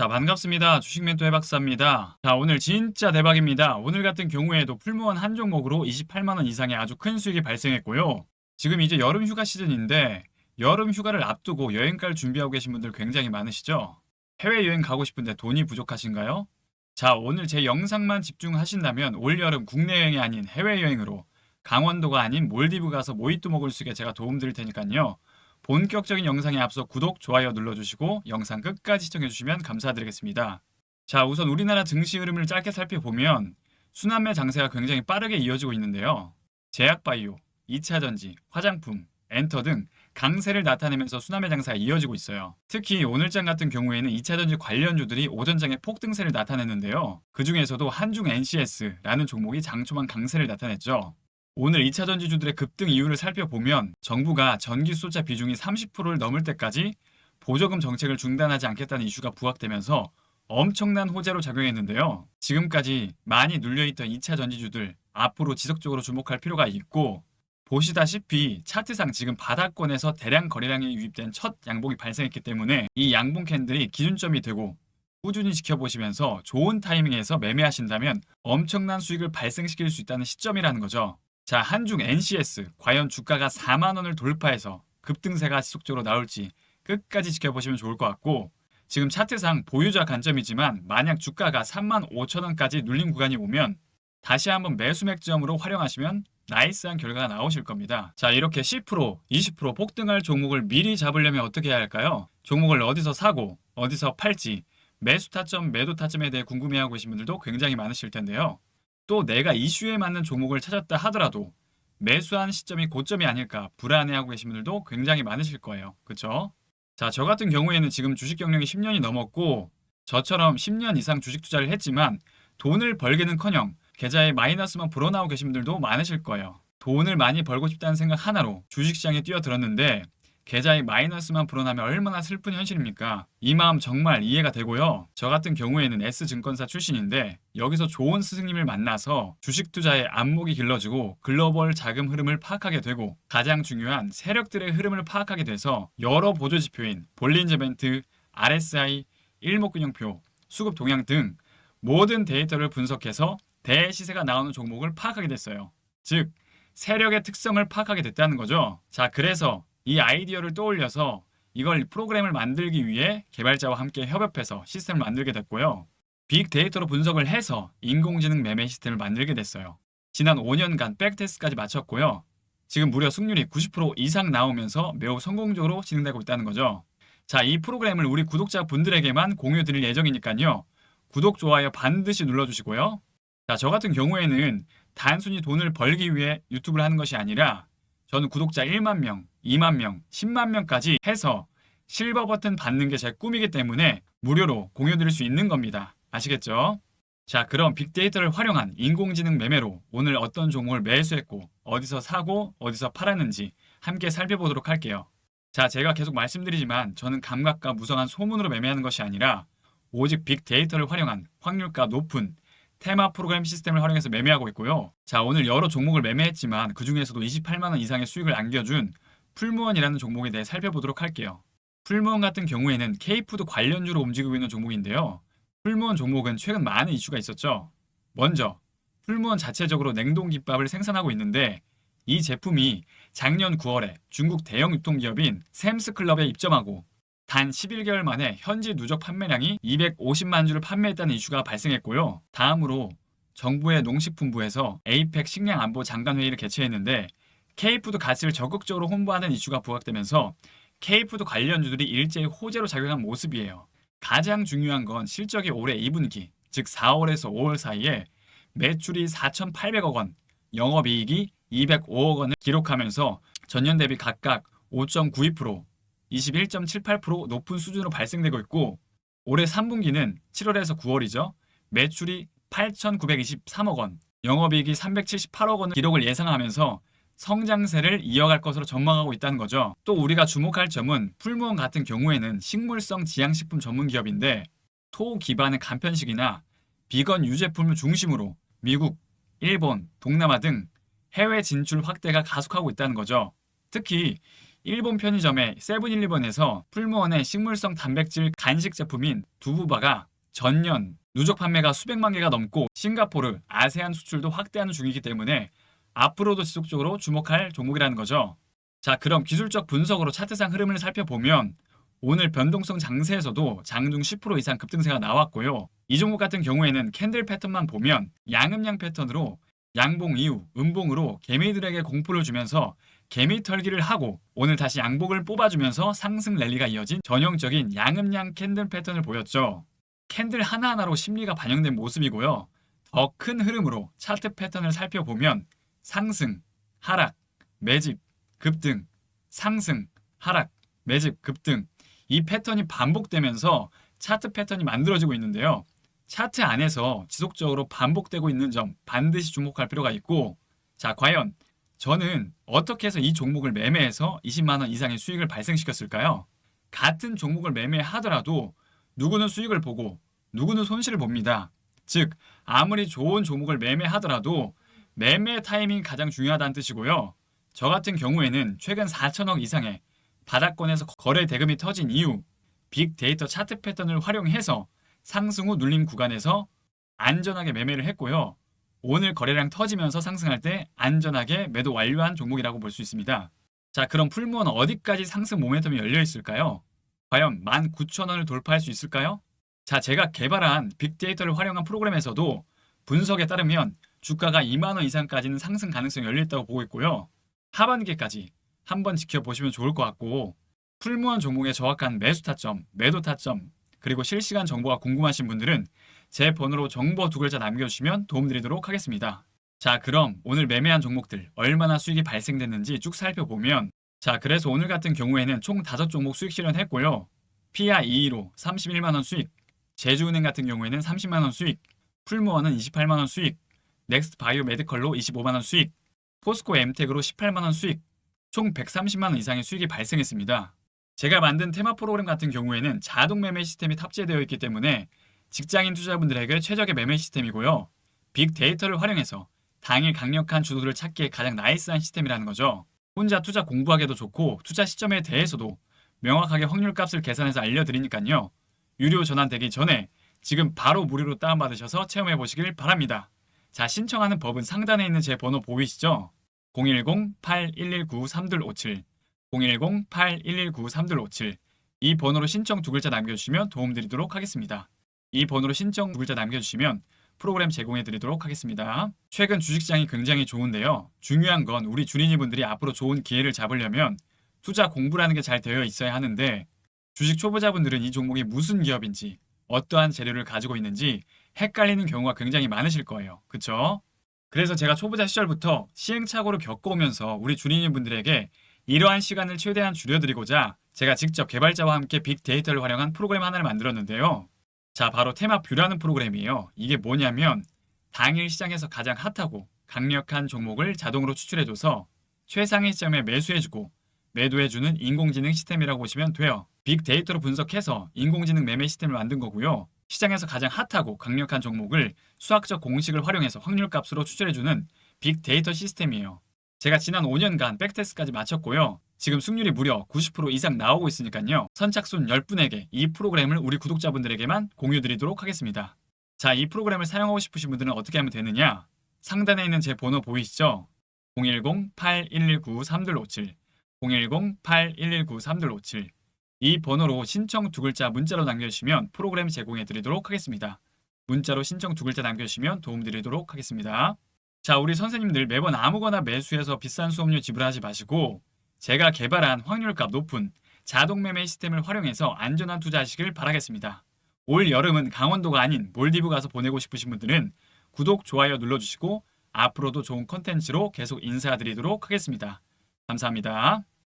자, 반갑습니다. 주식멘토 해박사입니다. 자, 오늘 진짜 대박입니다. 오늘 같은 경우에도 풀무원 한 종목으로 28만 원 이상의 아주 큰 수익이 발생했고요. 지금 이제 여름 휴가 시즌인데 여름 휴가를 앞두고 여행 갈 준비하고 계신 분들 굉장히 많으시죠? 해외여행 가고 싶은데 돈이 부족하신가요? 자, 오늘 제 영상만 집중하신다면 올여름 국내 여행이 아닌 해외여행으로 강원도가 아닌 몰디브 가서 모히또 먹을 수 있게 제가 도움드릴 테니까요. 본격적인 영상에 앞서 구독, 좋아요 눌러주시고 영상 끝까지 시청해주시면 감사드리겠습니다. 자, 우선 우리나라 증시 흐름을 짧게 살펴보면 순환매 장세가 굉장히 빠르게 이어지고 있는데요. 제약바이오, 2차전지, 화장품, 엔터 등 강세를 나타내면서 순환매 장세가 이어지고 있어요. 특히 오늘장 같은 경우에는 2차전지 관련주들이 오전장에 폭등세를 나타냈는데요. 그 중에서도 한중 NCS라는 종목이 장초반 강세를 나타냈죠. 오늘 2차 전지주들의 급등 이유를 살펴보면 정부가 전기 수소차 비중이 30%를 넘을 때까지 보조금 정책을 중단하지 않겠다는 이슈가 부각되면서 엄청난 호재로 작용했는데요. 지금까지 많이 눌려있던 2차 전지주들 앞으로 지속적으로 주목할 필요가 있고, 보시다시피 차트상 지금 바닥권에서 대량 거래량이 유입된 첫 양봉이 발생했기 때문에 이 양봉 캔들이 기준점이 되고 꾸준히 지켜보시면서 좋은 타이밍에서 매매하신다면 엄청난 수익을 발생시킬 수 있다는 시점이라는 거죠. 자, 한중 NCS 과연 주가가 4만 원을 돌파해서 급등세가 지속적으로 나올지 끝까지 지켜보시면 좋을 것 같고, 지금 차트상 보유자 관점이지만 만약 주가가 3만 5천 원까지 눌린 구간이 오면 다시 한번 매수 맥점으로 활용하시면 나이스한 결과가 나오실 겁니다. 자, 이렇게 10%, 20% 폭등할 종목을 미리 잡으려면 어떻게 해야 할까요? 종목을 어디서 사고 어디서 팔지, 매수 타점, 매도 타점에 대해 궁금해하고 계신 분들도 굉장히 많으실 텐데요. 또 내가 이슈에 맞는 종목을 찾았다 하더라도 매수한 시점이 고점이 아닐까 불안해하고 계신 분들도 굉장히 많으실 거예요. 그쵸? 자, 저 같은 경우에는 지금 주식 경력이 10년이 넘었고, 저처럼 10년 이상 주식 투자를 했지만 돈을 벌기는커녕 계좌에 마이너스만 불어나오고 계신 분들도 많으실 거예요. 돈을 많이 벌고 싶다는 생각 하나로 주식시장에 뛰어들었는데 계좌에 마이너스만 불어나면 얼마나 슬픈 현실입니까? 이 마음 정말 이해가 되고요. 저 같은 경우에는 S증권사 출신인데 여기서 좋은 스승님을 만나서 주식 투자의 안목이 길러지고 글로벌 자금 흐름을 파악하게 되고 가장 중요한 세력들의 흐름을 파악하게 돼서 여러 보조지표인 볼린저 밴드, RSI, 일목균형표, 수급 동향 등 모든 데이터를 분석해서 대시세가 나오는 종목을 파악하게 됐어요. 즉, 세력의 특성을 파악하게 됐다는 거죠. 자, 그래서 이 아이디어를 떠올려서 이걸 프로그램을 만들기 위해 개발자와 함께 협업해서 시스템을 만들게 됐고요. 빅데이터로 분석을 해서 인공지능 매매 시스템을 만들게 됐어요. 지난 5년간 백테스트까지 마쳤고요. 지금 무려 승률이 90% 이상 나오면서 매우 성공적으로 진행되고 있다는 거죠. 자, 이 프로그램을 우리 구독자분들에게만 공유 드릴 예정이니까요. 구독, 좋아요 반드시 눌러주시고요. 자, 저 같은 경우에는 단순히 돈을 벌기 위해 유튜브를 하는 것이 아니라 저는 구독자 1만 명, 2만 명, 10만 명까지 해서 실버 버튼 받는 게 제 꿈이기 때문에 무료로 공유드릴 수 있는 겁니다. 아시겠죠? 자, 그럼 빅데이터를 활용한 인공지능 매매로 오늘 어떤 종목을 매수했고 어디서 사고 어디서 팔았는지 함께 살펴보도록 할게요. 자, 제가 계속 말씀드리지만 저는 감각과 무성한 소문으로 매매하는 것이 아니라 오직 빅데이터를 활용한 확률가 높은 테마 프로그램 시스템을 활용해서 매매하고 있고요. 자, 오늘 여러 종목을 매매했지만 그 중에서도 28만 원 이상의 수익을 안겨준 풀무원이라는 종목에 대해 살펴보도록 할게요. 풀무원 같은 경우에는 K푸드 관련주로 움직이고 있는 종목인데요. 풀무원 종목은 최근 많은 이슈가 있었죠. 먼저 풀무원 자체적으로 냉동김밥을 생산하고 있는데 이 제품이 작년 9월에 중국 대형 유통기업인 샘스클럽에 입점하고 단 11개월 만에 현지 누적 판매량이 250만 주를 판매했다는 이슈가 발생했고요. 다음으로 정부의 농식품부에서 에이펙 식량안보 장관회의를 개최했는데 K푸드 가치를 적극적으로 홍보하는 이슈가 부각되면서 K푸드 관련주들이 일제히 호재로 작용한 모습이에요. 가장 중요한 건 실적이 올해 2분기, 즉 4월에서 5월 사이에 매출이 4,800억 원, 영업이익이 205억 원을 기록하면서 전년 대비 각각 5.92%, 21.78% 높은 수준으로 발생되고 있고, 올해 3분기는 7월에서 9월이죠. 매출이 8,923억 원, 영업이익이 378억 원을 기록을 예상하면서 성장세를 이어갈 것으로 전망하고 있다는 거죠. 또 우리가 주목할 점은 풀무원 같은 경우에는 식물성 지양식품 전문 기업인데 토 기반의 간편식이나 비건 유제품을 중심으로 미국, 일본, 동남아 등 해외 진출 확대가 가속하고 있다는 거죠. 특히 일본 편의점의 세븐일리번에서 풀무원의 식물성 단백질 간식 제품인 두부바가 전년 누적 판매가 수백만 개가 넘고 싱가포르, 아세안 수출도 확대하는 중이기 때문에 앞으로도 지속적으로 주목할 종목이라는 거죠. 자, 그럼 기술적 분석으로 차트상 흐름을 살펴보면 오늘 변동성 장세에서도 장중 10% 이상 급등세가 나왔고요. 이 종목 같은 경우에는 캔들 패턴만 보면 양음양 패턴으로 양봉 이후 음봉으로 개미들에게 공포를 주면서 개미 털기를 하고 오늘 다시 양복을 뽑아주면서 상승 랠리가 이어진 전형적인 양음양 캔들 패턴을 보였죠. 캔들 하나하나로 심리가 반영된 모습이고요. 더 큰 흐름으로 차트 패턴을 살펴보면 상승, 하락, 매집, 급등, 상승, 하락, 매집, 급등 이 패턴이 반복되면서 차트 패턴이 만들어지고 있는데요. 차트 안에서 지속적으로 반복되고 있는 점 반드시 주목할 필요가 있고 자, 과연 저는 어떻게 해서 이 종목을 매매해서 20만 원 이상의 수익을 발생시켰을까요? 같은 종목을 매매하더라도 누구는 수익을 보고 누구는 손실을 봅니다. 즉, 아무리 좋은 종목을 매매하더라도 매매 타이밍이 가장 중요하다는 뜻이고요. 저 같은 경우에는 최근 4천억 이상의 바닥권에서 거래 대금이 터진 이후 빅데이터 차트 패턴을 활용해서 상승 후 눌림 구간에서 안전하게 매매를 했고요. 오늘 거래량 터지면서 상승할 때 안전하게 매도 완료한 종목이라고 볼 수 있습니다. 자, 그럼 풀무원 어디까지 상승 모멘텀이 열려 있을까요? 과연 19,000원을 돌파할 수 있을까요? 자, 제가 개발한 빅데이터를 활용한 프로그램에서도 분석에 따르면 주가가 2만 원 이상까지는 상승 가능성이 열려 있다고 보고 있고요. 하반기까지 한번 지켜보시면 좋을 것 같고 풀무원 종목의 정확한 매수 타점, 매도 타점, 그리고 실시간 정보가 궁금하신 분들은 제 번호로 정보 2글자 남겨주시면 도움드리도록 하겠습니다. 자, 그럼 오늘 매매한 종목들 얼마나 수익이 발생됐는지 쭉 살펴보면 자, 그래서 오늘 같은 경우에는 총 5종목 수익 실현했고요. PI22로 31만원 수익, 제주은행 같은 경우에는 30만원 수익, 풀무원은 28만원 수익, 넥스트 바이오 메디컬로 25만원 수익, 포스코 엠텍으로 18만원 수익, 총 130만원 이상의 수익이 발생했습니다. 제가 만든 테마 프로그램 같은 경우에는 자동 매매 시스템이 탑재되어 있기 때문에 직장인 투자분들에게 최적의 매매 시스템이고요. 빅데이터를 활용해서 당일 강력한 주도들을 찾기에 가장 나이스한 시스템이라는 거죠. 혼자 투자 공부하기도 좋고 투자 시점에 대해서도 명확하게 확률값을 계산해서 알려드리니까요. 유료 전환되기 전에 지금 바로 무료로 다운받으셔서 체험해 보시길 바랍니다. 자, 신청하는 법은 상단에 있는 제 번호 보이시죠? 010-8119-3257 010-8119-3257 이 번호로 신청 2글자 남겨주시면 도움드리도록 하겠습니다. 이 번호로 신청 2글자 남겨주시면 프로그램 제공해드리도록 하겠습니다. 최근 주식시장이 굉장히 좋은데요. 중요한 건 우리 주린이분들이 앞으로 좋은 기회를 잡으려면 투자 공부라는 게 잘 되어 있어야 하는데 주식 초보자분들은 이 종목이 무슨 기업인지 어떠한 재료를 가지고 있는지 헷갈리는 경우가 굉장히 많으실 거예요. 그쵸? 그래서 제가 초보자 시절부터 시행착오를 겪어오면서 우리 주린이분들에게 이러한 시간을 최대한 줄여드리고자 제가 직접 개발자와 함께 빅데이터를 활용한 프로그램 하나를 만들었는데요. 자, 바로 테마뷰라는 프로그램이에요. 이게 뭐냐면 당일 시장에서 가장 핫하고 강력한 종목을 자동으로 추출해줘서 최상위 시점에 매수해주고 매도해주는 인공지능 시스템이라고 보시면 돼요. 빅데이터로 분석해서 인공지능 매매 시스템을 만든 거고요. 시장에서 가장 핫하고 강력한 종목을 수학적 공식을 활용해서 확률값으로 추출해주는 빅데이터 시스템이에요. 제가 지난 5년간 백테스트까지 마쳤고요. 지금 승률이 무려 90% 이상 나오고 있으니까요. 선착순 10분에게 이 프로그램을 우리 구독자분들에게만 공유드리도록 하겠습니다. 자, 이 프로그램을 사용하고 싶으신 분들은 어떻게 하면 되느냐? 상단에 있는 제 번호 보이시죠? 010-8119-3257 010-8119-3257 이 번호로 신청 2글자 문자로 남겨주시면 프로그램 제공해드리도록 하겠습니다. 문자로 신청 2글자 남겨주시면 도움드리도록 하겠습니다. 자, 우리 선생님들 매번 아무거나 매수해서 비싼 수업료 지불하지 마시고 제가 개발한 확률값 높은 자동 매매 시스템을 활용해서 안전한 투자하시길 바라겠습니다. 올 여름은 강원도가 아닌 몰디브 가서 보내고 싶으신 분들은 구독, 좋아요 눌러주시고 앞으로도 좋은 컨텐츠로 계속 인사드리도록 하겠습니다. 감사합니다.